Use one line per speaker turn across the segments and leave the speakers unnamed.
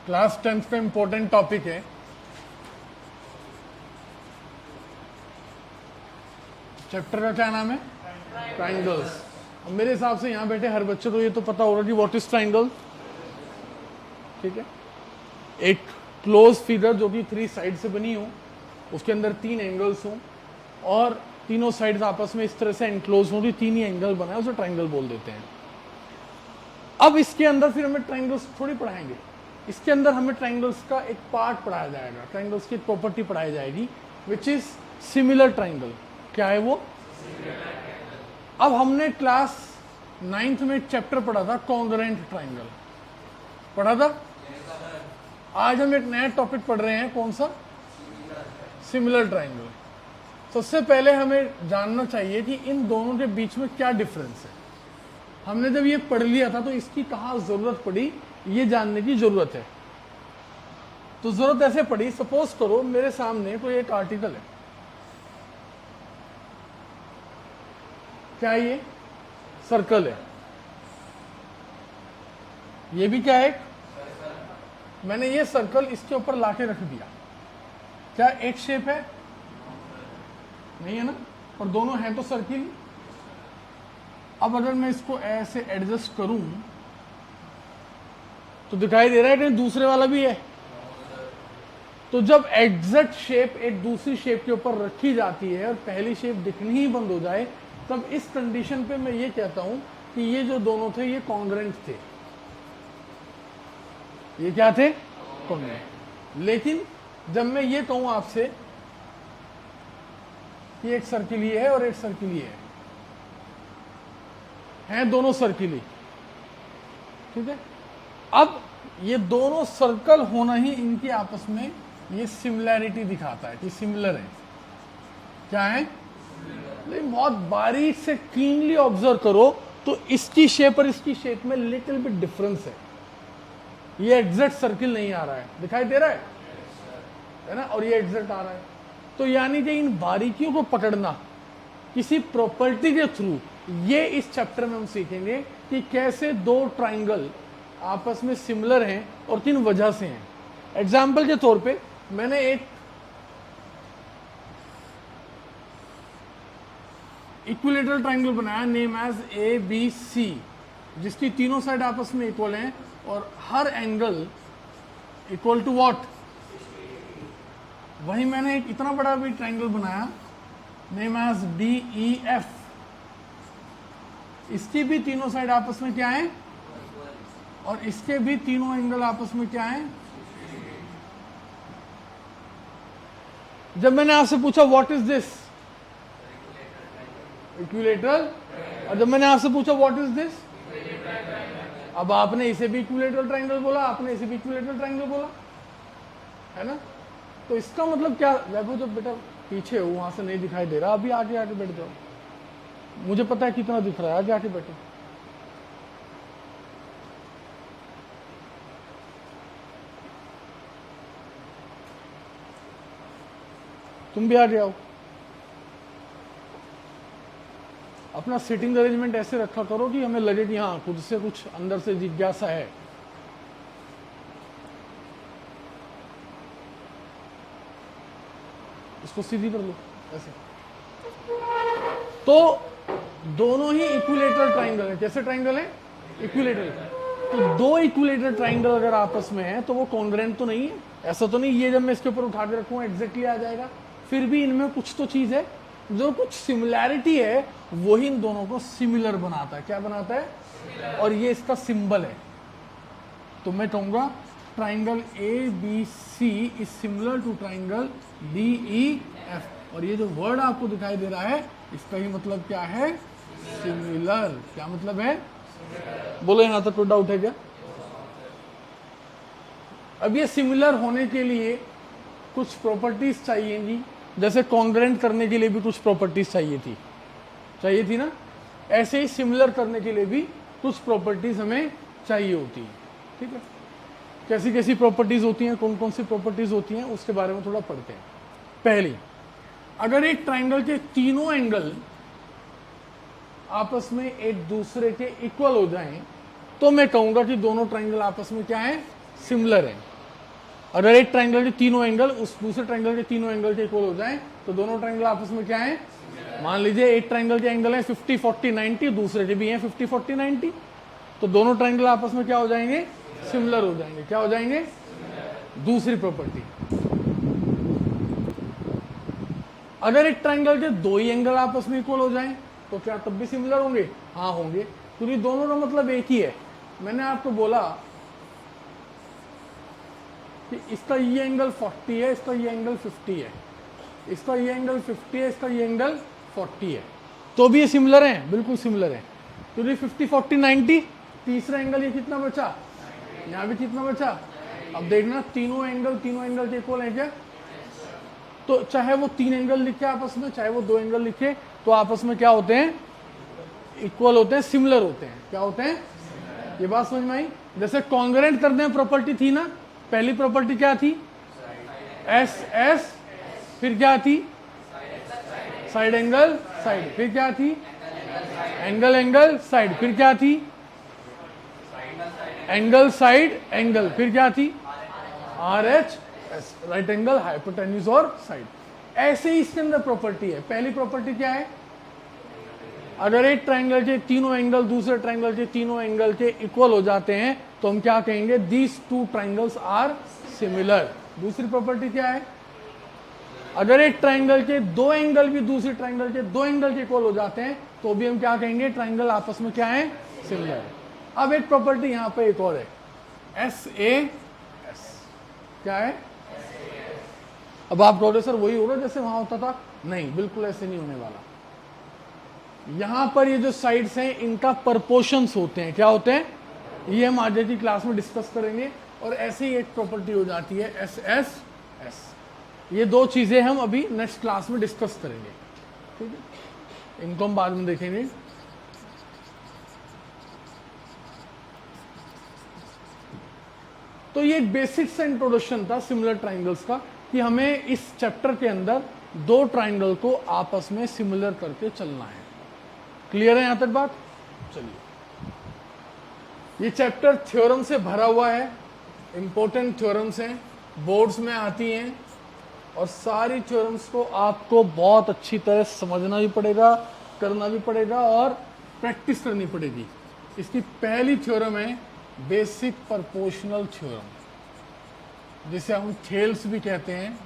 Class 10th का important topic है। Chapter का क्या नाम है? ट्राइंगल्स। अब मेरे हिसाब से यहां बैठे हर बच्चे को ये तो पता होगा कि व्हाट इज ट्राइंगल। ठीक है, एक क्लोज फिगर जो कि 3 साइड से बनी हो, उसके अंदर 3 एंगल्स हों और तीनों साइड्स आपस में इस तरह से एनक्लोज हों, 3 ही एंगल बनाए, उसे ट्राइंगल बोल देते हैं। अब इसके अंदर फिर हमें ट्राइंगल्स थोड़ी पढ़ाएंगे, इसके अंदर हमें ट्राइंगल्स का एक पार्ट पढ़ाया जाएगा, ट्राइंगल्स की एक प्रॉपर्टी पढ़ाई जाएगी विच इज सिमिलर ट्राइंगल। क्या है वो? अब हमने क्लास 9th में एक चैप्टर पढ़ा था कॉन्ग्रुएंट ट्राइंगल, पढ़ा था। आज हम एक नया टॉपिक पढ़ रहे हैं, कौन सा? Similar triangle. सबसे पहले हमें जानना चाहिए कि इन दोनों के बीच में क्या डिफरेंस है। हमने जब ये पढ़ लिया था तो इसकी कहाँ जरूरत पड़ी ये जानने की जरूरत है। तो जरूरत ऐसे पड़ी, सपोज करो मेरे सामने कोई एक आर्टिकल है, क्या ये? सर्कल है। ये भी क्या है? मैंने ये सर्कल इसके ऊपर लाके रख दिया, क्या एक शेप है? नहीं है ना, और दोनों हैं तो सर्किल। अब अगर मैं इसको ऐसे एडजस्ट करूं तो दिखाई दे रहा है कि दूसरे वाला भी है। तो जब एग्जैक्ट शेप एक दूसरी शेप के ऊपर रखी जाती है और पहली शेप दिखनी ही बंद हो जाए, तब इस कंडीशन पे मैं ये कहता हूं कि ये जो दोनों थे ये कॉन्ग्रुएंट थे। ये क्या थे? कॉन्ग्रुएंट। लेकिन जब मैं ये कहूं आपसे कि एक सर्किल ही है और एक सर्किल ही है दोनों सर्किल ही, ठीक है। अब ये दोनों सर्कल होना ही इनकी आपस में ये सिमिलैरिटी दिखाता है कि सिमिलर है। क्या है? लेकिन बहुत बारीक से कीनली ऑब्जर्व करो तो इसकी शेप और इसकी शेप में लिटिल बिट डिफरेंस है। ये एग्जैक्ट सर्किल नहीं आ रहा है, दिखाई दे रहा है ना, और ये एग्जैक्ट आ रहा है। तो यानी कि इन बारीकियों को पकड़ना किसी प्रॉपर्टी के थ्रू, ये इस चैप्टर में हम सीखेंगे कि कैसे दो ट्राइंगल आपस में सिमिलर हैं और किन वजह से हैं। एग्जाम्पल के तौर पे मैंने एक इक्विलेटरल ट्राइंगल बनाया नेम एज ABC, जिसकी तीनों साइड आपस में इक्वल हैं और हर एंगल इक्वल टू व्हाट? वही मैंने एक इतना बड़ा भी ट्राइंगल बनाया नेम एज DEF, इसकी भी तीनों साइड आपस में क्या है और इसके भी तीनों एंगल आपस में क्या है। जब मैंने आपसे पूछा व्हाट इज दिस? इक्विलेटरल। और जब मैंने आपसे पूछा व्हाट इज दिस, अब आपने इसे भी इक्विलेटरल ट्राइंगल बोला, आपने इसे भी इक्विलेटरल ट्राइंगल बोला, है ना। तो इसका मतलब क्या? वैभव जब बेटा पीछे हो वहां से नहीं दिखाई दे रहा, अभी आगे आके बैठ जाओ, मुझे पता है कितना दिख रहा है, आगे आके बैठो। तुम भी आगे आओ। अपना सिटिंग अरेंजमेंट ऐसे रखा करो कि हमें लगे कि हाँ खुद से कुछ अंदर से जिज्ञासा है। इसको सीधी कर लो ऐसे। तो दोनों ही इक्विलेटरल ट्राइंगल है। कैसे ट्राइंगल है? इक्विलेटरल। तो दो इक्विलेटरल ट्राइंगल अगर आपस में है तो वो कॉन्ग्रुएंट तो नहीं है। ऐसा तो नहीं ये जब मैं इसके ऊपर उठा के रखूँ एग्जैक्टली आ जाएगा, फिर भी इनमें कुछ तो चीज है, जो कुछ सिमिलैरिटी है वही इन दोनों को सिमिलर बनाता है। क्या बनाता है? और ये इसका सिंबल है। तो मैं कहूंगा triangle ABC is similar to triangle DEF, और ये जो वर्ड आपको दिखाई दे रहा है इसका ही मतलब क्या है? सिमिलर। क्या मतलब है? बोलो, यहां तक कोई डाउट है क्या? अब ये सिमिलर होने के लिए कुछ प्रॉपर्टीज चाहिए, जैसे कॉन्ग्रुएंट करने के लिए भी कुछ प्रॉपर्टीज चाहिए थी ना। ऐसे ही सिमिलर करने के लिए भी कुछ प्रॉपर्टीज हमें चाहिए होती है। ठीक है, कैसी कैसी प्रॉपर्टीज होती हैं, कौन कौन सी प्रॉपर्टीज होती हैं, उसके बारे में थोड़ा पढ़ते हैं। पहली, अगर एक ट्राइंगल के तीनों एंगल आपस में एक दूसरे के इक्वल हो जाएं तो मैं कहूंगा कि दोनों ट्राइंगल आपस में क्या है? सिमिलर है। अगर एक ट्राइंगल के तीनों एंगल उस दूसरे ट्राइंगल के तीनों एंगल के इक्वल हो जाएं तो दोनों ट्राइंगल आपस में क्या है, मान लीजिए एक ट्राइंगल के एंगल है 50 40 90, दूसरे के भी हैं 50 40 90, तो दोनों ट्राइंगल आपस में क्या हो जाएंगे, सिमिलर हो जाएंगे। क्या हो जाएंगे, दूसरी प्रॉपर्टी। अगर एक ट्राइंगल के दो ही एंगल आपस में इक्वल हो जाएं तो क्या तब भी सिमिलर होंगे, हाँ होंगे, क्योंकि दोनों का मतलब एक ही है। मैंने आपको बोला कि इसका ये एंगल 40 है, इसका ये एंगल 50 है, इसका ये एंगल 50 है, इसका ये एंगल 40 है, तो भी ये सिमिलर है, बिल्कुल सिमिलर है। क्योंकि 50 40 90, तीसरा एंगल ये कितना बचा, यहाँ भी कितना बचा। अब देखना तीनों एंगल के इक्वल है क्या, तो चाहे वो तीन एंगल लिखे आपस में, चाहे वो दो एंगल लिखे, तो आपस में क्या होते हैं, इक्वल होते हैं, सिमिलर होते हैं। क्या होते हैं, ये बात समझ में आई। जैसे कॉन्ग्रुएंट करने में प्रॉपर्टी थी ना, पहली प्रॉपर्टी क्या थी, एस एस, फिर क्या थी, साइड एंगल साइड, फिर क्या थी, एंगल एंगल साइड, फिर क्या थी, एंगल साइड एंगल, फिर क्या थी, R H S, right angle hypotenuse और साइड। ऐसे ही इसके अंदर प्रॉपर्टी है। पहली प्रॉपर्टी क्या है, अगर एक ट्राइंगल के तीनों एंगल दूसरे ट्राइंगल के तीनों एंगल के इक्वल हो जाते हैं तो हम क्या कहेंगे, these two triangles are similar. दूसरी प्रॉपर्टी क्या है, अगर एक ट्राइंगल के दो एंगल भी दूसरे ट्राइंगल के दो एंगल के इक्वल हो जाते हैं तो भी हम क्या कहेंगे, ट्राइंगल आपस में क्या है, सिमिलर। अब एक प्रॉपर्टी यहां पे एक और है, एस ए एस। क्या है, अब आप कहोगे सर वही होगा जैसे वहां होता था, नहीं, बिल्कुल ऐसे नहीं होने वाला। यहां पर ये जो साइड्स हैं इनका प्रपोर्शंस होते हैं। क्या होते हैं, ये हम आगे की क्लास में डिस्कस करेंगे। और ऐसे ही एक प्रॉपर्टी हो जाती है एस एस एस। ये दो चीजें हम अभी नेक्स्ट क्लास में डिस्कस करेंगे, ठीक है, इनको हम बाद में देखेंगे। तो ये एक बेसिक सा इंट्रोडक्शन था सिमिलर ट्राइंगल्स का, कि हमें इस चैप्टर के अंदर दो ट्राइंगल को आपस में सिमिलर करके चलना है। क्लियर है यहां तक बात, चलिए। ये चैप्टर थ्योरम से भरा हुआ है, इंपॉर्टेंट थ्योरम्स हैं, बोर्ड्स में आती हैं, और सारी थ्योरम्स को आपको बहुत अच्छी तरह समझना भी पड़ेगा, करना भी पड़ेगा और प्रैक्टिस करनी पड़ेगी। इसकी पहली थ्योरम है बेसिक प्रोपोर्शनल थ्योरम, जिसे हम थेल्स भी कहते हैं,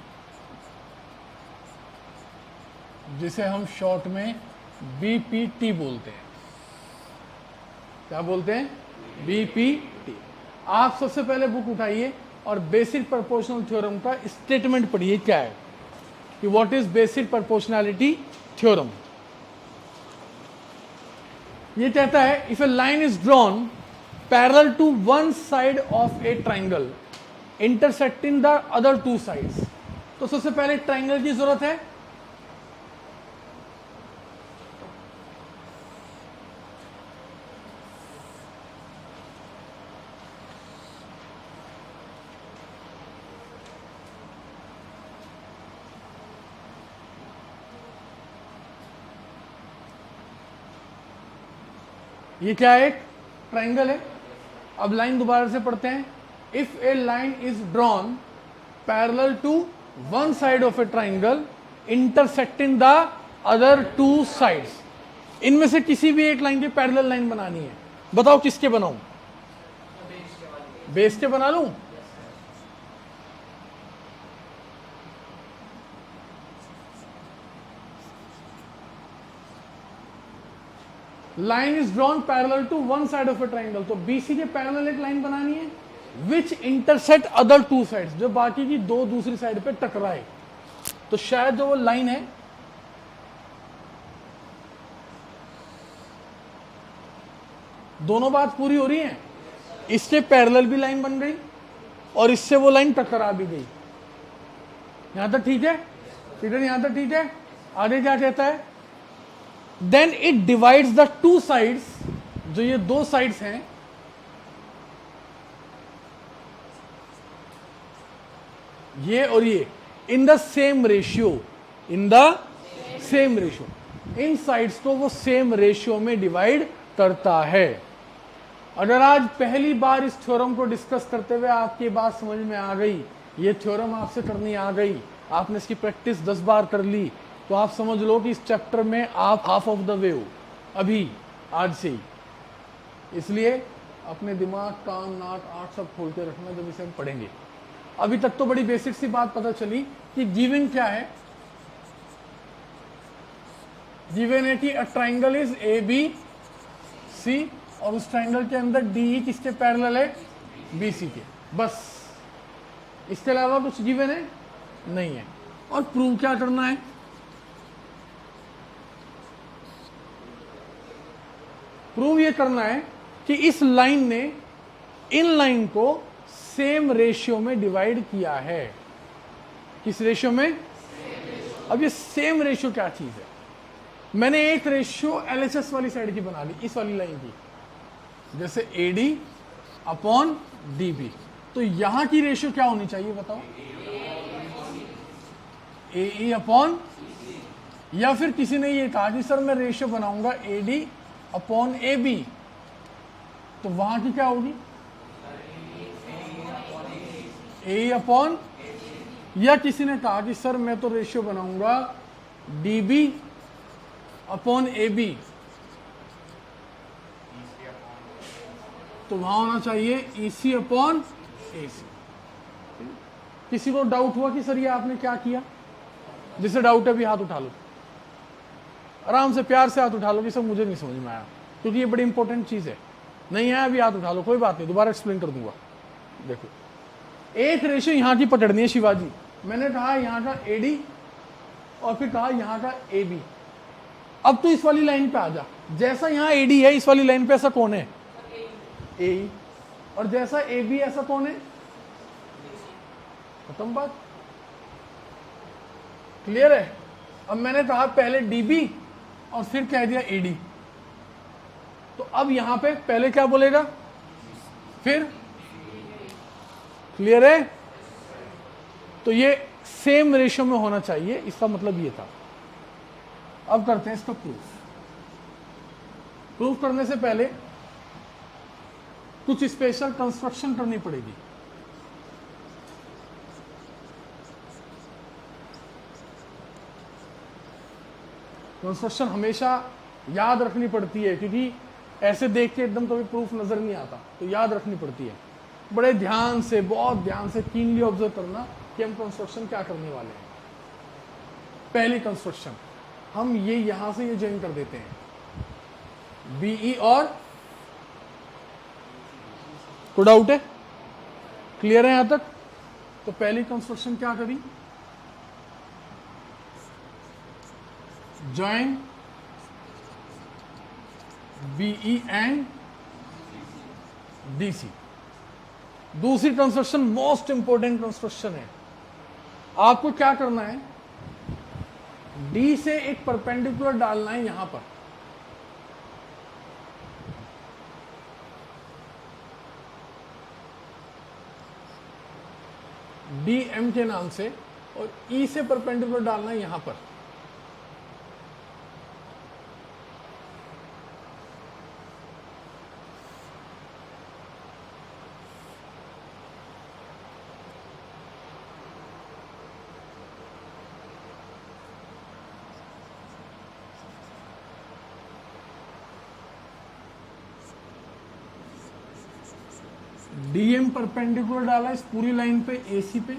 जिसे हम शॉर्ट में बीपीटी बोलते हैं। क्या बोलते हैं, बीपीटी। आप सबसे पहले बुक उठाइए और बेसिक प्रोपोर्शनल थ्योरम का स्टेटमेंट पढ़िए, क्या है कि what is basic proportionality theorem. ये कहता है, if a line is drawn parallel to one side of a triangle intersecting the other two sides. तो सबसे पहले ट्राइंगल की जरूरत है। ये क्या है, एक ट्राइंगल है। अब लाइन दोबारा से पढ़ते हैं, if a line is drawn parallel to one side of a triangle intersecting the other two sides. इनमें से किसी भी एक लाइन की पैरेलल लाइन बनानी है, बताओ किसके बनाऊं, बेस के बना लूं। Line is drawn parallel to one side of a triangle, तो बीसी के पैरेलल एक लाइन बनानी है which intersect other two sides, जो बाकी की दो दूसरी साइड पे टकराए। तो शायद जो वो लाइन है, दोनों बात पूरी हो रही है, इसके पैरेलल भी लाइन बन गई और इससे वो लाइन टकरा भी गई। यहां तक ठीक है, ठीक है, यहां तक ठीक है। आगे क्या कहता है, then it divides the two sides, जो ये दो साइड्स हैं, ये और ये, in the same ratio, in the same ratio, इन साइड्स को वो सेम रेशियो में डिवाइड करता है। अगर आज पहली बार इस थ्योरम को डिस्कस करते हुए आपकी बात समझ में आ गई ये थ्योरम आपसे करनी आ गई, आपने इसकी प्रैक्टिस 10 बार कर ली, तो आप समझ लो कि इस चैप्टर में आप हाफ ऑफ द वे हो अभी, आज से ही। इसलिए अपने दिमाग, कान, नाक, आंख सब खोल के रखना जब इसे हम पढ़ेंगे। अभी तक तो बड़ी बेसिक सी बात पता चली कि गिवन क्या है। गिवन है कि a triangle is A B C, और उस ट्राइंगल के अंदर डी किसके पैरेलल है? बी सी के। बस, इसके अलावा कुछ गिवन है नहीं है। और प्रूव क्या करना है? प्रूव ये करना है कि इस लाइन ने इन लाइन को सेम रेशियो में डिवाइड किया है। किस रेशियो में? अब ये सेम रेशियो क्या चीज है? मैंने एक रेशियो एलएचएस वाली साइड की बना ली, इस वाली लाइन की, जैसे एडी अपॉन डीबी। तो यहां की रेशियो क्या होनी चाहिए बताओ? ए अपॉन, या फिर किसी ने ये कहा कि सर मैं रेशियो बनाऊंगा एडी अपॉन ए बी, तो वहां की क्या होगी? ए अपॉन, या किसी ने कहा कि सर मैं तो रेशियो बनाऊंगा D B upon A B, तो वहां होना चाहिए ई सी अपॉन ए सी। किसी को डाउट हुआ कि सर ये आपने क्या किया? जिसे डाउट है भी हाथ उठा लो, आराम से प्यार से हाथ उठा लो कि सर मुझे नहीं समझ में आया, क्योंकि ये बड़ी इंपॉर्टेंट चीज है। नहीं आया अभी हाथ उठा लो, कोई बात नहीं, दोबारा एक्सप्लेन कर दूंगा। देखो, एक रेशियो यहां की पकड़नी है शिवाजी। मैंने कहा यहां का एडी और फिर कहा यहां का ए बी। अब तो इस वाली लाइन पे आ जा, जैसा यहां एडी है इस वाली लाइन पे ऐसा कौन है? ए। और जैसा ए बी ऐसा कौन है? खत्म बात, क्लियर है? अब मैंने कहा पहले डीबी और फिर कह दिया एडी, तो अब यहां पे पहले क्या बोलेगा? फिर, क्लियर है? तो ये सेम रेशियो में होना चाहिए, इसका मतलब ये था। अब करते हैं इसका प्रूफ। प्रूफ करने से पहले कुछ स्पेशल कंस्ट्रक्शन करनी पड़ेगी। कंस्ट्रक्शन हमेशा याद रखनी पड़ती है, क्योंकि ऐसे देख के एकदम कभी प्रूफ नजर नहीं आता, तो याद रखनी पड़ती है। बड़े ध्यान से, बहुत ध्यान से, कीनली ऑब्जर्व करना कि हम कंस्ट्रक्शन क्या करने वाले हैं। पहली कंस्ट्रक्शन, हम ये यहां से ये ज्वाइन कर देते हैं बीई और, कोई डाउट है? क्लियर है यहां तक? तो पहली कंस्ट्रक्शन क्या करी? Join BE and DC. दूसरी कंस्ट्रक्शन मोस्ट इंपॉर्टेंट कंस्ट्रक्शन है। आपको क्या करना है? डी से एक परपेंडिकुलर डालना है यहां पर, डी एम के नाम से, और ई से परपेंडिकुलर डालना है यहां पर। डीएम परपेंडिकुलर डाला इस पूरी लाइन पे एसी पे,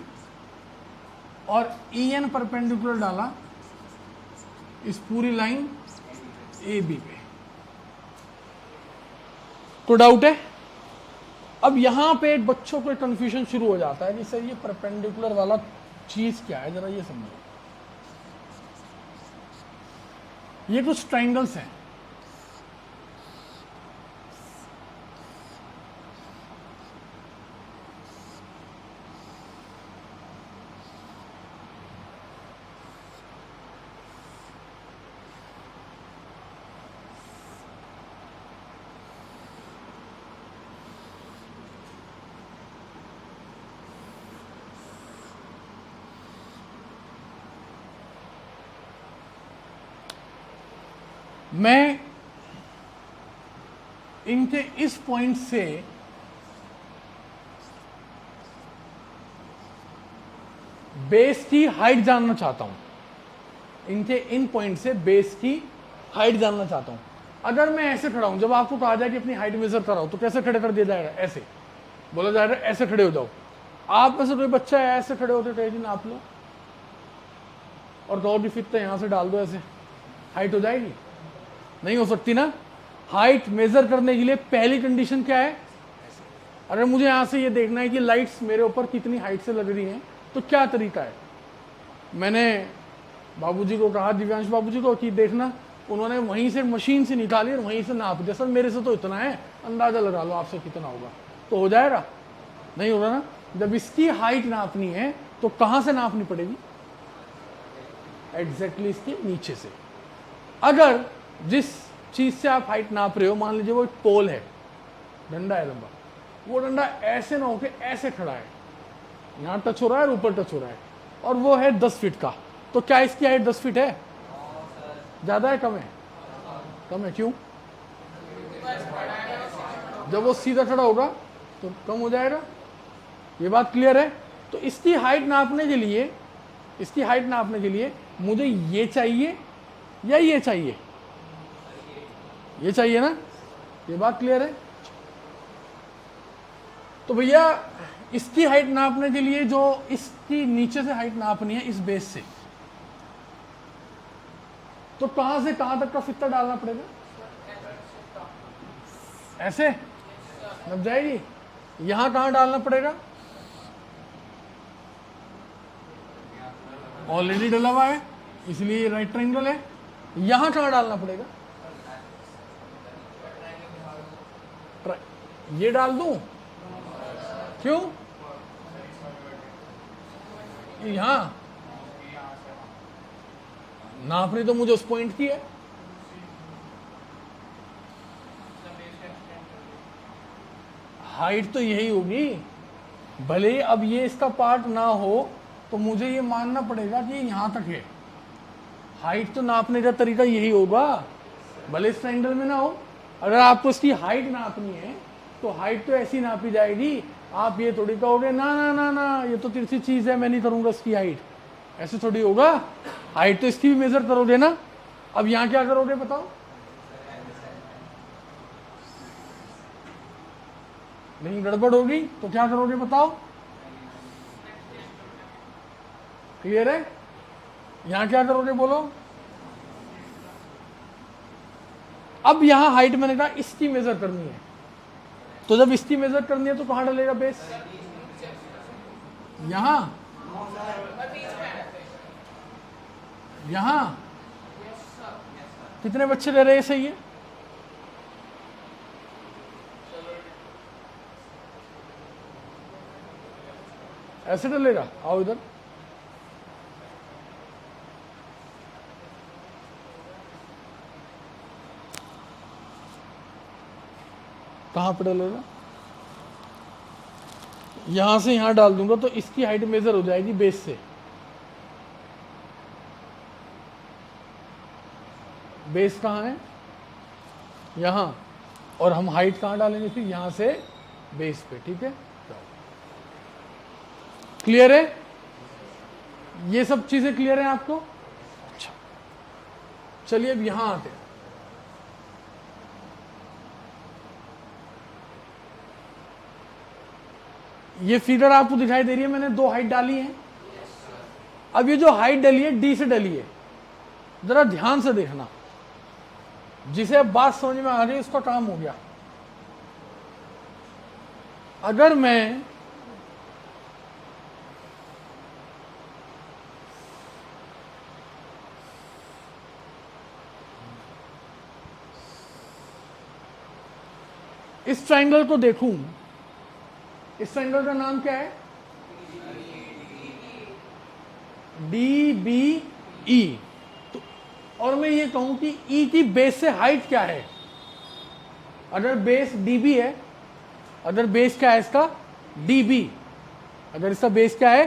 और ईएन परपेंडिकुलर डाला इस पूरी लाइन ए बी पे। तो डाउट है? अब यहां पे बच्चों को कंफ्यूजन शुरू हो जाता है कि सर ये परपेंडिकुलर वाला चीज क्या है, जरा ये समझो। ये कुछ ट्राइंगल्स हैं, मैं इनके इस पॉइंट से बेस की हाइट जानना चाहता हूं, इनके इन पॉइंट से बेस की हाइट जानना चाहता हूं। अगर मैं ऐसे खड़ा हूं, जब आपको कहा जाए कि अपनी हाइट मेजर कराओ तो कैसे खड़े कर दिया जाएगा? ऐसे बोला जाएगा ऐसे खड़े हो जाओ। आप में से कोई बच्चा है ऐसे खड़े होते कहे जी नाप लो और कहो कि फिर तो यहां से डाल दो, ऐसे हाइट हो जाएगी? नहीं हो सकती ना। हाइट मेजर करने के लिए पहली कंडीशन क्या है? अगर मुझे यहां से ये देखना है कि लाइट्स मेरे ऊपर कितनी हाइट से लग रही हैं तो क्या तरीका है? मैंने बाबूजी को कहा, दिव्यांश बाबूजी को, कि देखना, उन्होंने वहीं से मशीन से निकाली और वहीं से नाप दिया। सर मेरे से तो इतना है, अंदाजा लगा लो आपसे कितना होगा। तो हो जाएगा? नहीं होगा ना। जब इसकी हाइट नापनी है तो कहां से नापनी पड़ेगी? एग्जैक्टली इसके नीचे से। अगर जिस चीज से आप हाइट नाप रहे हो, मान लीजिए वो एक पोल है, डंडा है लंबा, वो डंडा ऐसे ना होके ऐसे खड़ा है, यहां टच हो रहा है और ऊपर टच हो रहा है, और वो है 10 फीट का, तो क्या इसकी हाइट 10 फीट है? ज्यादा है, कम है? कम है। क्यों? जब वो सीधा खड़ा होगा तो कम हो जाएगा। ये बात क्लियर है? तो इसकी हाइट नापने के लिए, इसकी हाइट नापने के लिए मुझे ये चाहिए या ये चाहिए? ये चाहिए ना। ये बात क्लियर है? तो भैया इसकी हाइट नापने के लिए जो इसकी नीचे से हाइट नापनी है, इस बेस से, तो कहां से कहां तक का फित्ता डालना पड़ेगा? ऐसे नप जाएगी? यहां कहां डालना पड़ेगा? ऑलरेडी डला हुआ है इसलिए राइट ट्रायंगल है। यहां कहां डालना पड़ेगा? ये डाल दूं? क्यों? यहां नापनी तो मुझे उस पॉइंट की है। हाइट तो यही होगी, भले ही अब ये इसका पार्ट ना हो तो मुझे ये मानना पड़ेगा कि यहां तक है। हाइट तो नापने का तरीका यही होगा, भले इस ट्रायंगल में ना हो। अगर आपको इसकी हाइट नापनी है तो हाइट तो ऐसी नापी जाएगी, आप ये थोड़ी कहोगे ना ना ना ना ये तो तिरछी चीज है, मैं नहीं करूंगा इसकी हाइट। ऐसे थोड़ी होगा। हाइट तो इसकी भी मेजर करोगे ना। अब यहां क्या करोगे बताओ? नहीं गड़बड़ होगी तो क्या करोगे बताओ? क्लियर है? यहां क्या करोगे बोलो? अब यहां हाइट मैंने कहा इसकी मेजर करनी है, तो जब इसकी मेजर करनी है तो कहां डलेगा बेस? यहां? यहां? कितने बच्चे रह रहे हैं? सही है। ऐसे डलेगा? आओ इधर। कहां पर डलेगा? यहां से यहां डाल दूंगा तो इसकी हाइट मेजर हो जाएगी बेस से। बेस कहां है? यहां। और हम हाइट कहां डालेंगे फिर? यहां से बेस पे। ठीक है, क्लियर है? ये सब चीजें क्लियर है आपको? अच्छा, चलिए अब यहां आते हैं। ये फिगर आपको दिखाई दे रही है, मैंने दो हाइट डाली है। अब ये जो हाइट डली है डी से डली है, जरा ध्यान से देखना। जिसे अब बात समझ में आ गई उसका काम हो गया। अगर मैं इस ट्रायंगल को देखूं, इस ट्रायंगल का नाम क्या है? D B E. तो और मैं ये कहूं कि ई की बेस से हाइट क्या है? अगर बेस डी बी है, अगर बेस क्या है इसका? D B. अगर इसका बेस क्या है?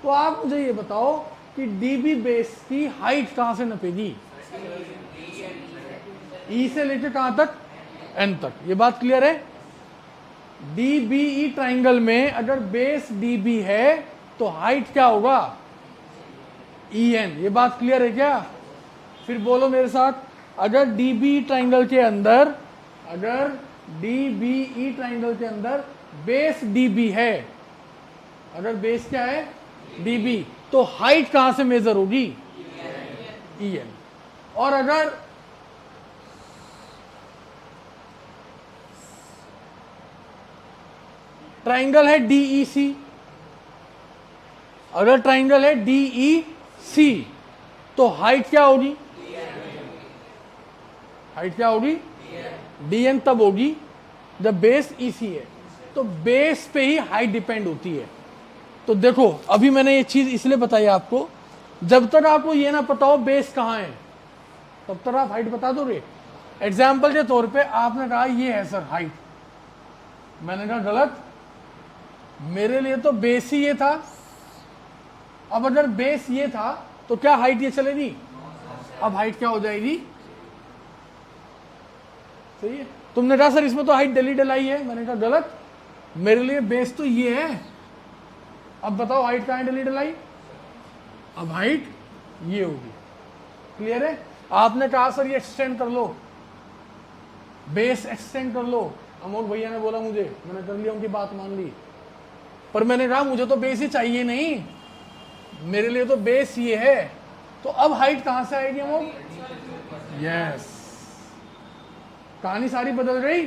तो आप मुझे ये बताओ कि डी बी बेस की हाइट कहां से नपेगी? ई से लेकर कहां तक? एन तक। ये बात क्लियर है? डी बी ई ट्राइंगल में अगर बेस डी बी है तो हाइट क्या होगा, EN। ये बात क्लियर है क्या? फिर बोलो मेरे साथ, अगर DBE ट्राइंगल के अंदर, अगर DBE ट्राइंगल के अंदर बेस DB है, अगर बेस क्या है DB, तो हाइट कहां से मेजर होगी, EN। और अगर ट्राइंगल है DEC, अगर ट्राइंगल है DEC, तो हाइट क्या होगी, हाइट क्या होगी, DN तब होगी जब बेस EC है। तो बेस पे ही हाइट डिपेंड होती है। तो देखो अभी मैंने ये चीज इसलिए बताई आपको, जब तक आपको ये ना पता हो बेस कहां है, तब तक आप हाइट बता दोगे। एग्जाम्पल के तौर पे आपने कहा ये है सर हाइट, मैंने कहा गलत, मेरे लिए तो बेस ही ये था। अब अगर बेस ये था तो क्या हाइट ये चलेगी, अब हाइट क्या हो जाएगी, सही है। तुमने कहा सर इसमें तो हाइट डली डलाई है, मैंने कहा गलत, मेरे लिए बेस तो ये है। अब बताओ हाइट कहां है डली डलाई, अब हाइट ये होगी। क्लियर है? आपने कहा सर ये एक्सटेंड कर लो, बेस एक्सटेंड कर लो, अमोल भैया ने बोला मुझे, मैंने कर लिया, उनकी बात मान ली, पर मैंने कहा मुझे तो बेस ही चाहिए नहीं, मेरे लिए तो बेस ये है। तो अब हाइट कहां से आएगी अमोल, यस, कहानी सारी बदल गई।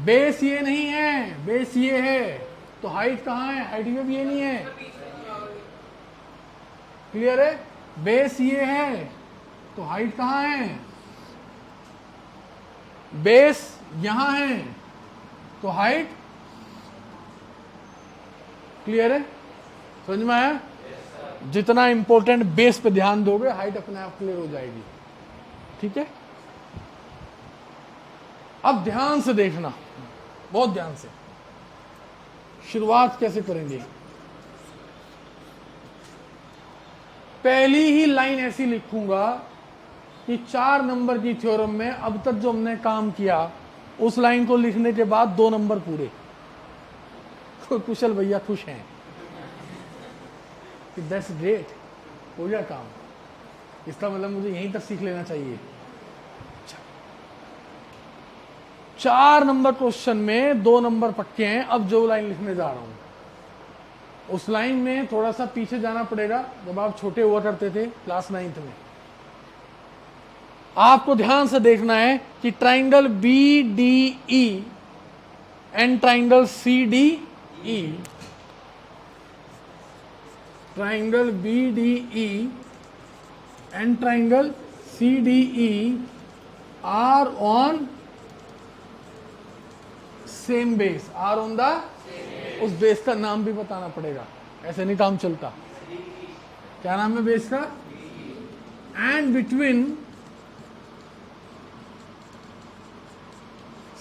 बेस ये नहीं है, बेस ये है, तो हाइट कहां है, हाइट में भी ये नहीं है। क्लियर है? बेस ये है तो हाइट कहां है, बेस यहां है तो हाइट, क्लियर है, समझ में आया? जितना इंपॉर्टेंट बेस पे ध्यान दोगे हाइट अपने आप क्लियर हो जाएगी। ठीक है, अब ध्यान से देखना, बहुत ध्यान से। शुरुआत कैसे करेंगे, पहली ही लाइन ऐसी लिखूंगा कि 4 नंबर की थ्योरम में अब तक जो हमने काम किया उस लाइन को लिखने के बाद 2 नंबर पूरे। कुशल भैया खुश हैं कि दैट्स ग्रेट, हो गया काम, इसका मतलब मुझे यहीं तक सीख लेना चाहिए। 4 नंबर क्वेश्चन में 2 नंबर पक्के हैं। अब जो लाइन लिखने जा रहा हूं उस लाइन में थोड़ा सा पीछे जाना पड़ेगा, जब आप छोटे हुआ करते थे क्लास 9th में। आपको ध्यान से देखना है कि triangle BDE and triangle CDE, triangle BDE and triangle CDE are on same base, are on the, उस बेस का नाम भी बताना पड़ेगा, ऐसे नहीं काम चलता। क्या नाम है बेस का, एंड बिटवीन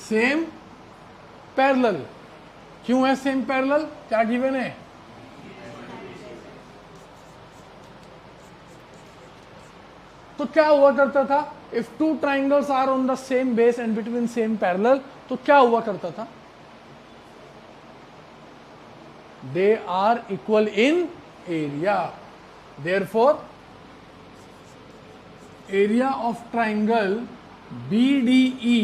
सेम पैरेलल। क्यों है सेम पैरेलल, क्या गिवन है, तो क्या हुआ करता था, if 2 triangles are on the same base and between same parallel, तो क्या हुआ करता था, they are equal in area, therefore area of triangle BDE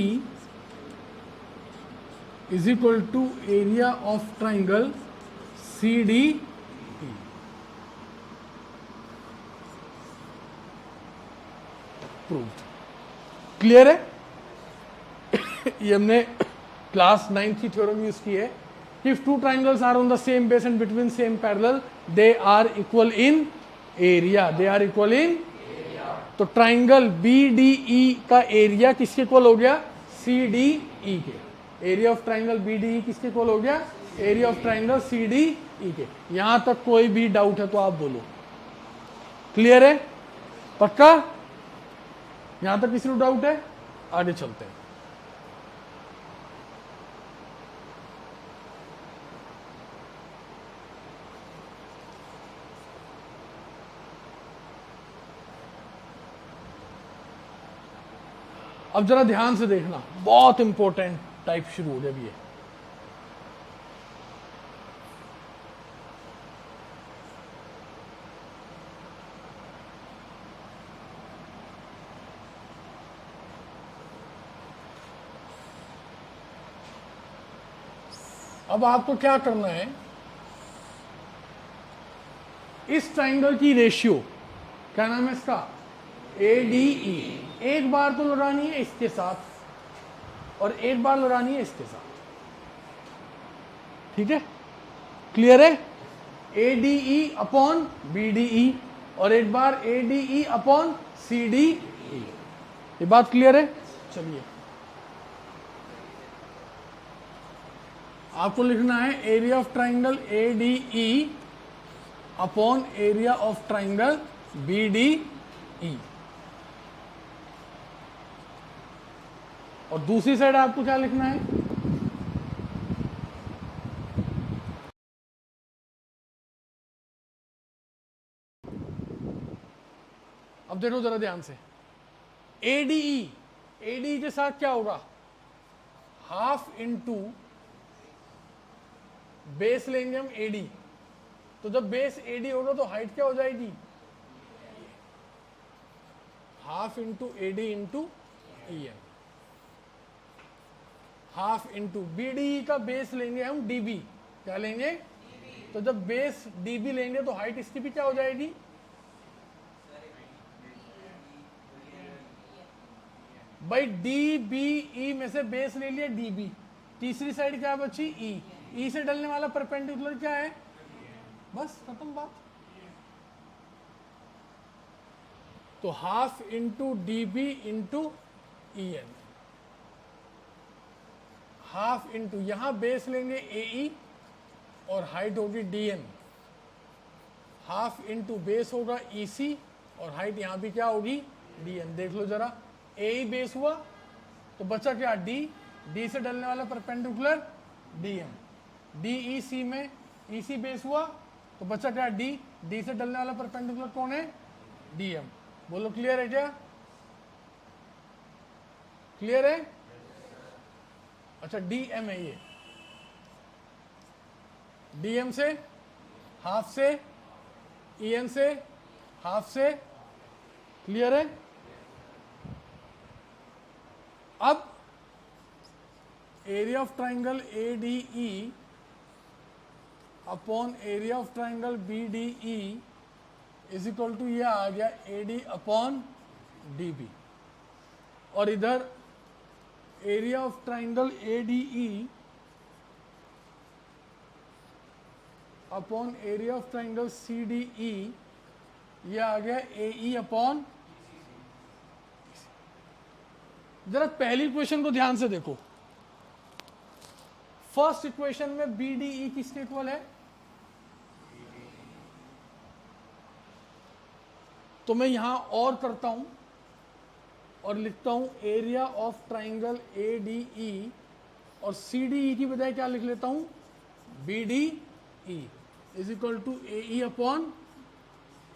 is equal to area of triangle CDE। Proved. Clear है? ये हमने क्लास 9 की theorem use की है। If 2 triangles are on the same base and between same parallel, they are equal in area, they are equal in area। तो triangle BDE का area किसके equal हो गया, CDE के। एरिया ऑफ ट्राइंगल BDE किसके equal हो गया, area of triangle CDE के। यहां तक कोई भी डाउट है तो आप बोलो। क्लियर है, पक्का? यहां तक किसी को डाउट है? आगे चलते हैं। अब जरा ध्यान से देखना, बहुत इंपॉर्टेंट टाइप शुरू हो गया। अब आपको क्या करना है, इस ट्राइंगल की रेशियो, क्या नाम है इसका, ADE, एक बार तो लड़ानी है इसके साथ और एक बार लड़ानी है इसके साथ, ठीक है, क्लियर है। ADE अपॉन BDE और एक बार ADE अपॉन CDE, ये बात क्लियर है। चलिए आपको लिखना है area of triangle ADE upon area of triangle BDE, और दूसरी साइड आपको क्या लिखना है, अब देखो जरा ध्यान से, ADE के साथ क्या होगा, हाफ इंटू बेस लेंगे हम AD, तो जब बेस AD होगा तो हाइट क्या हो जाएगी, half into AD into EN, half into BDE का बेस लेंगे हम DB, क्या लेंगे, तो जब बेस DB लेंगे तो हाइट इसकी भी क्या हो जाएगी, भाई DBE में से बेस ले लिया DB, तीसरी साइड क्या बची E से डलने वाला परपेंडिकुलर क्या है, बस खत्म बात। तो half into DB into EN, half into यहां बेस लेंगे AE और हाइट होगी DN, हाफ इंटू बेस होगा EC और हाइट यहां भी क्या होगी DN। देख लो जरा, AE बेस हुआ तो बचा क्या D से डलने वाला परपेंडिकुलर DM, DEC में EC बेस हुआ तो बचा क्या D से डलने वाला परपेंडिकुलर कौन है, DM। बोलो क्लियर है क्या, क्लियर है। अच्छा DM है ये, DM से हाफ से, EN से हाफ से, क्लियर है। अब area of triangle ADE upon area of triangle BDE is equal to ये आ गया AD अपॉन DB, और इधर area of triangle ADE upon area of triangle CDE, ये आ गया AE अपॉन। जरा पहली इक्वेशन को ध्यान से देखो, फर्स्ट इक्वेशन में BDE किसके इक्वल है, तो मैं यहां और करता हूं और लिखता हूं एरिया ऑफ ट्राइंगल ADE और CDE की बजाय क्या लिख लेता हूं, BDE is equal to AE upon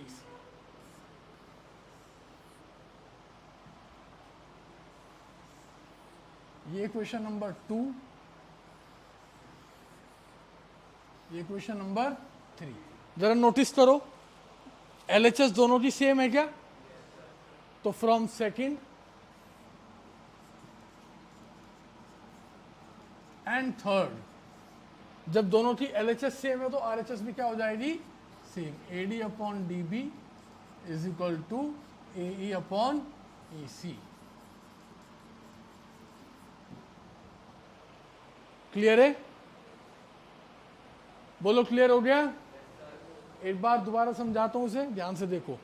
EC। ये क्वेश्चन नंबर 2, ये क्वेश्चन नंबर 3। जरा नोटिस करो, LHS दोनों की सेम है क्या, तो फ्रॉम सेकंड एंड थर्ड जब दोनों की LHS सेम है तो RHS भी क्या हो जाएगी, same. AD upon DB is equal to AE upon EC। Clear है, बोलो क्लियर हो गया। एक बार दोबारा समझाता हूं, उसे ध्यान से देखो।